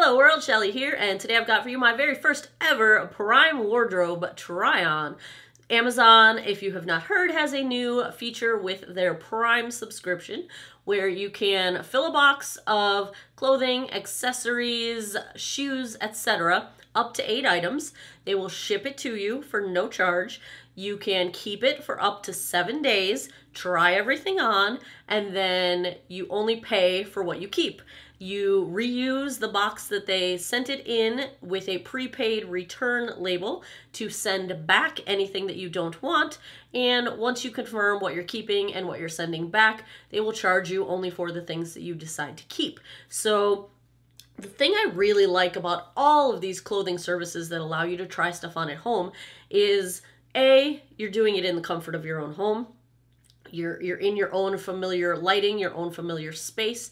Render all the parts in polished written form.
Hello world, Shelly here, and today I've got for you my very first ever Prime Wardrobe try-on. Amazon, if you have not heard, has a new feature with their Prime subscription where you can fill a box of clothing, accessories, shoes, etc. up to 8 items. They will ship it to you for no charge. You can keep it for up to 7 days, try everything on, and then you only pay for what you keep. You reuse the box that they sent it in with a prepaid return label to send back anything that you don't want. And once you confirm what you're keeping and what you're sending back, they will charge you only for the things that you decide to keep. So the thing I really like about all of these clothing services that allow you to try stuff on at home is A, you're doing it in the comfort of your own home. You're in your own familiar lighting, your own familiar space.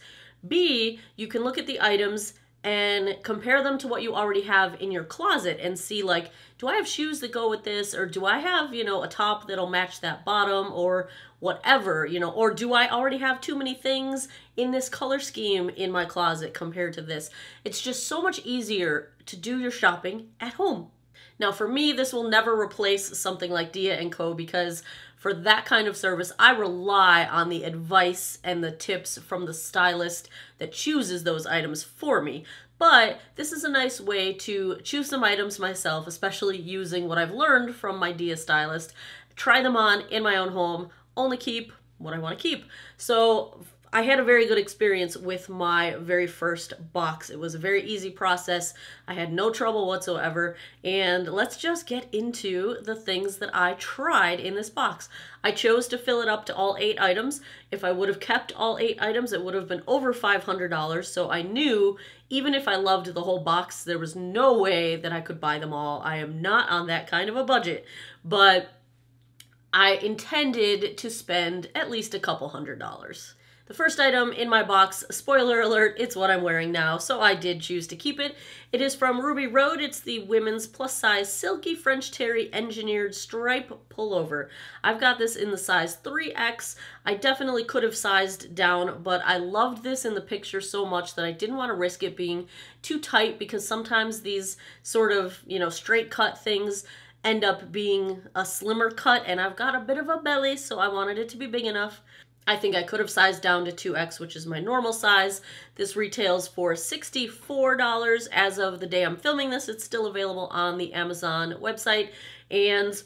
B, you can look at the items and compare them to what you already have in your closet and see, like, do I have shoes that go with this? Or do I have, a top that'll match that bottom or whatever, or do I already have too many things in this color scheme in my closet compared to this? It's just so much easier to do your shopping at home. Now, for me, this will never replace something like Dia & Co. because for that kind of service, I rely on the advice and the tips from the stylist that chooses those items for me. But this is a nice way to choose some items myself, especially using what I've learned from my Dia stylist, try them on in my own home, only keep what I want to keep. So I had a very good experience with my very first box. It was a very easy process. I had no trouble whatsoever. And let's just get into the things that I tried in this box. I chose to fill it up to all 8 items. If I would have kept all 8 items, it would have been over $500. So I knew even if I loved the whole box, there was no way that I could buy them all. I am not on that kind of a budget. But I intended to spend at least a couple $100s. The first item in my box, spoiler alert, it's what I'm wearing now, so I did choose to keep it. It is from Ruby Road. It's the women's plus-size Silky French Terry engineered stripe pullover. I've got this in the size 3X. I definitely could have sized down, but I loved this in the picture so much that I didn't want to risk it being too tight because sometimes these sort of, straight cut things end up being a slimmer cut, and I've got a bit of a belly, so I wanted it to be big enough. I think I could have sized down to 2X, which is my normal size. This retails for $64 as of the day I'm filming this. It's still available on the Amazon website. And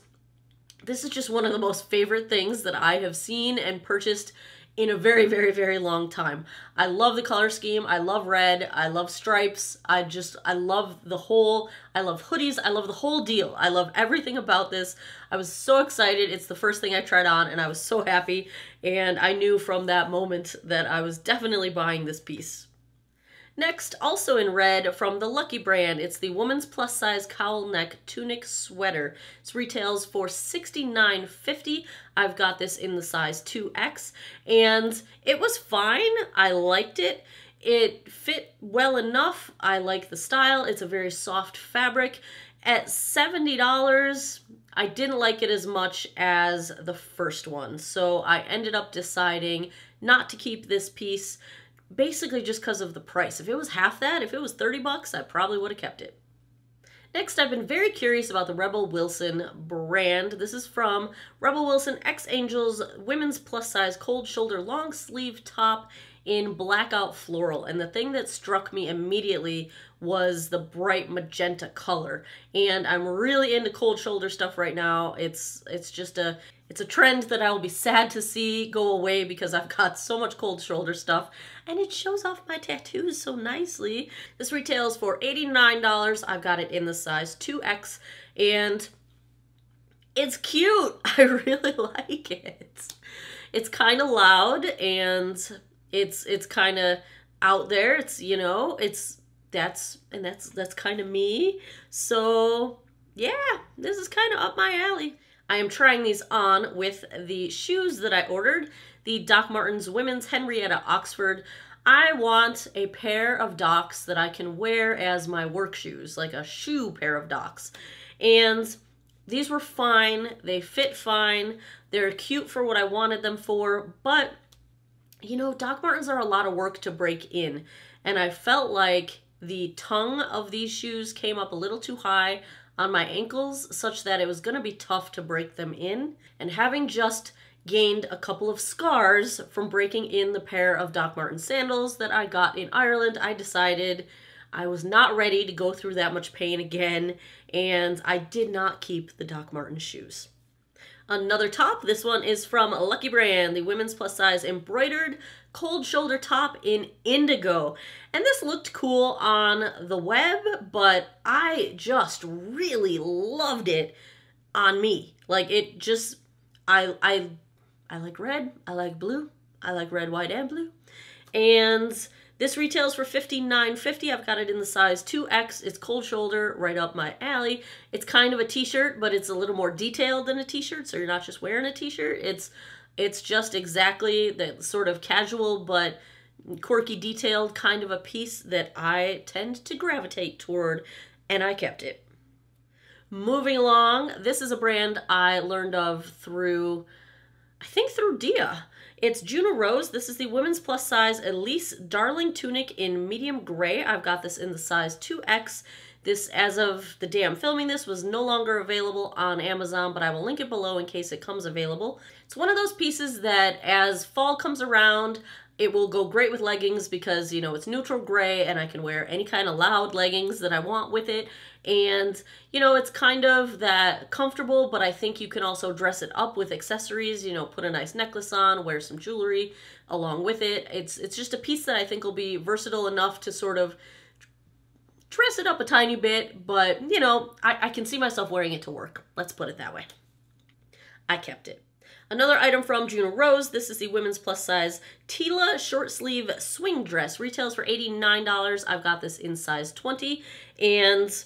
this is just one of the most favorite things that I have seen and purchased in a very, very, very long time. I love the color scheme. I love red. I love stripes. I love I love hoodies. I love the whole deal. I love everything about this. I was so excited. It's the first thing I tried on and I was so happy. And I knew from that moment that I was definitely buying this piece. Next, also in red from the Lucky brand, it's the woman's plus-size Cowlneck Tunic sweater. This retails for $69.50. I've got this in the size 2X, and it was fine. I liked it. It fit well enough. I like the style. It's a very soft fabric. At $70, I didn't like it as much as the first one, so I ended up deciding not to keep this piece, basically just because of the price. If it was half that, if it was 30 bucks, I probably would have kept it. Next, I've been very curious about the Rebel Wilson brand. This is from Rebel Wilson X Angels women's plus-size cold shoulder long sleeve top in Blackout Floral. And the thing that struck me immediately was the bright magenta color. And I'm really into cold shoulder stuff right now. It's a trend that I will be sad to see go away because I've got so much cold shoulder stuff and it shows off my tattoos so nicely. This retails for $89. I've got it in the size 2X and it's cute. I really like it. It's kind of loud and it's kind of out there. It's, that's kind of me. So yeah, this is kind of up my alley. I am trying these on with the shoes that I ordered, the Doc Martens Women's Henrietta Oxford. I want a pair of Docs that I can wear as my work shoes, like a shoe pair of Docs. And these were fine. They fit fine. They're cute for what I wanted them for, but Doc Martens are a lot of work to break in. And I felt like the tongue of these shoes came up a little too high on my ankles, such that it was going to be tough to break them in. And having just gained a couple of scars from breaking in the pair of Doc Martens sandals that I got in Ireland, I decided I was not ready to go through that much pain again, and I did not keep the Doc Martens shoes. Another top, this one is from Lucky Brand, the women's plus size embroidered cold shoulder top in indigo. And this looked cool on the web, but I just really loved it on me. Like, it just, I like red, I like blue, I like red, white, and blue. And this retails for $59.50. I've got it in the size 2X. It's cold shoulder, right up my alley. It's kind of a t-shirt, but it's a little more detailed than a t-shirt, so you're not just wearing a t-shirt. It's just exactly the sort of casual but quirky detailed kind of a piece that I tend to gravitate toward, and I kept it. Moving along, this is a brand I learned of through, I think through Dia. It's Junarose. This is the women's plus size Elise Darling Tunic in medium gray. I've got this in the size 2X. This, as of the day I'm filming this, was no longer available on Amazon, but I will link it below in case it comes available. It's one of those pieces that as fall comes around, it will go great with leggings because, you know, it's neutral gray and I can wear any kind of loud leggings that I want with it. And, you know, it's kind of that comfortable, but I think you can also dress it up with accessories, you know, put a nice necklace on, wear some jewelry along with it. It's just a piece that I think will be versatile enough to sort of dress it up a tiny bit, but, you know, I can see myself wearing it to work. Let's put it that way. I kept it. Another item from Junarose. This is the women's plus size Tilla short sleeve swing dress. Retails for $89. I've got this in size 20, and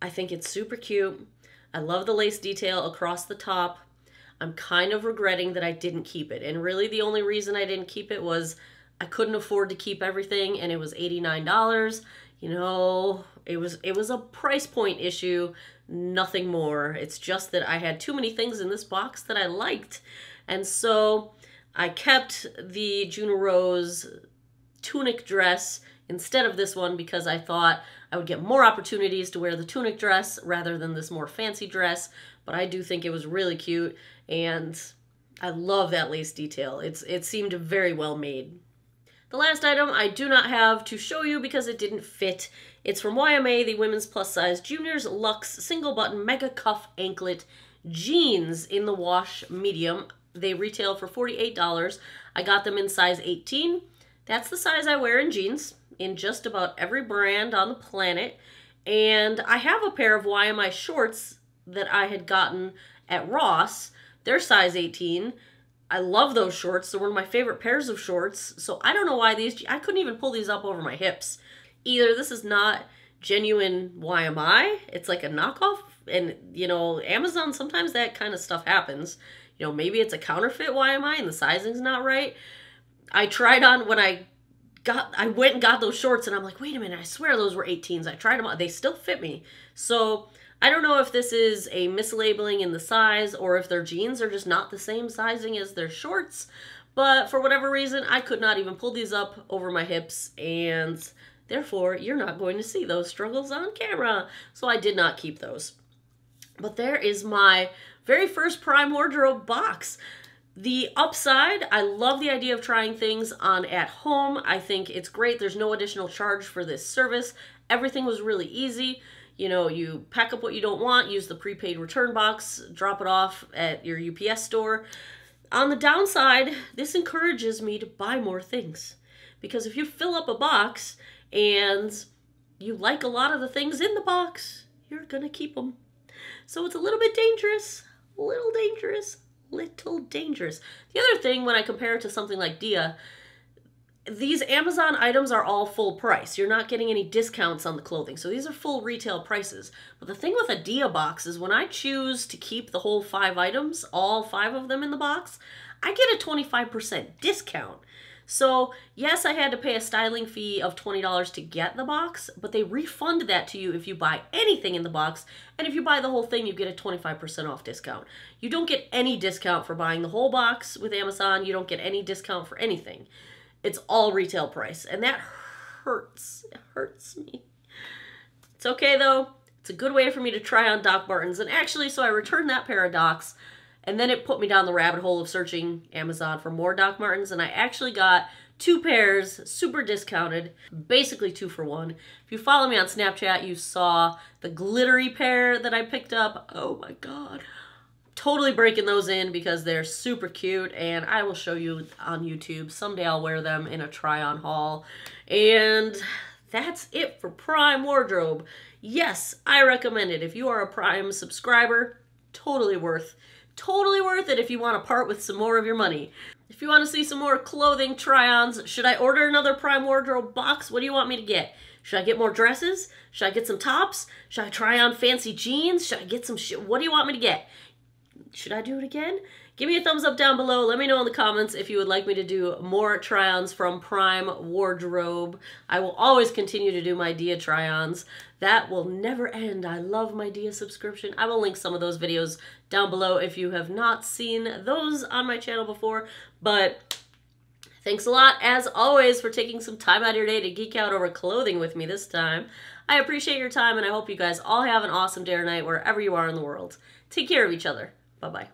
I think it's super cute. I love the lace detail across the top. I'm kind of regretting that I didn't keep it, and really the only reason I didn't keep it was I couldn't afford to keep everything, and it was $89. You know, it was a price point issue, nothing more. It's just that I had too many things in this box that I liked. And so I kept the Junarose tunic dress instead of this one because I thought I would get more opportunities to wear the tunic dress rather than this more fancy dress. But I do think it was really cute, and I love that lace detail. It seemed very well made. The last item I do not have to show you because it didn't fit. It's from YMA, the women's plus size juniors Luxe single button mega cuff anklet jeans in the wash medium. They retail for $48. I got them in size 18. That's the size I wear in jeans in just about every brand on the planet. And I have a pair of YMI shorts that I had gotten at Ross. They're size 18. I love those shorts. They're one of my favorite pairs of shorts. So I don't know why I couldn't even pull these up over my hips. Either this is not genuine YMI, it's like a knockoff, and, you know, Amazon, sometimes that kind of stuff happens. You know, maybe it's a counterfeit YMI and the sizing's not right. I tried on, when I went and got those shorts, and I'm like, wait a minute, I swear those were 18s. I tried them on, they still fit me. So I don't know if this is a mislabeling in the size or if their jeans are just not the same sizing as their shorts, but for whatever reason, I could not even pull these up over my hips, and therefore, you're not going to see those struggles on camera. So I did not keep those. But there is my very first Prime wardrobe box. The upside, I love the idea of trying things on at home. I think it's great. There's no additional charge for this service. Everything was really easy. You know, you pack up what you don't want, use the prepaid return box, drop it off at your UPS store. On the downside, this encourages me to buy more things. Because if you fill up a box and you like a lot of the things in the box, you're gonna keep them. So it's a little bit dangerous, little dangerous. The other thing, when I compare it to something like Dia, these Amazon items are all full price. You're not getting any discounts on the clothing. So these are full retail prices. But the thing with a Dia box is when I choose to keep the whole 5 items, all 5 of them in the box, I get a 25% discount. So yes, I had to pay a styling fee of $20 to get the box, but they refund that to you if you buy anything in the box. And if you buy the whole thing, you get a 25% off discount. You don't get any discount for buying the whole box with Amazon. You don't get any discount for anything. it's all retail price, and that hurts. It hurts me. It's okay though. It's a good way for me to try on Doc Martens. And actually, so I returned that pair of Docs, and then it put me down the rabbit hole of searching Amazon for more Doc Martens, and I actually got 2 pairs, super discounted, basically 2 for 1. If you follow me on Snapchat, you saw the glittery pair that I picked up. Oh my god. Totally breaking those in because they're super cute, and I will show you on YouTube. Someday I'll wear them in a try-on haul. And that's it for Prime Wardrobe. Yes, I recommend it. If you are a Prime subscriber, totally worth it if you want to part with some more of your money. If you want to see some more clothing try-ons, should I order another Prime Wardrobe box? What do you want me to get? Should I get more dresses? Should I get some tops? Should I try on fancy jeans? Should I get some shit? What do you want me to get? Should I do it again? Give me a thumbs up down below. Let me know in the comments if you would like me to do more try-ons from Prime Wardrobe. I will always continue to do my Dia try-ons. That will never end. I love my Dia subscription. I will link some of those videos down below if you have not seen those on my channel before. But thanks a lot, as always, for taking some time out of your day to geek out over clothing with me this time. I appreciate your time, and I hope you guys all have an awesome day or night wherever you are in the world. Take care of each other. Bye-bye.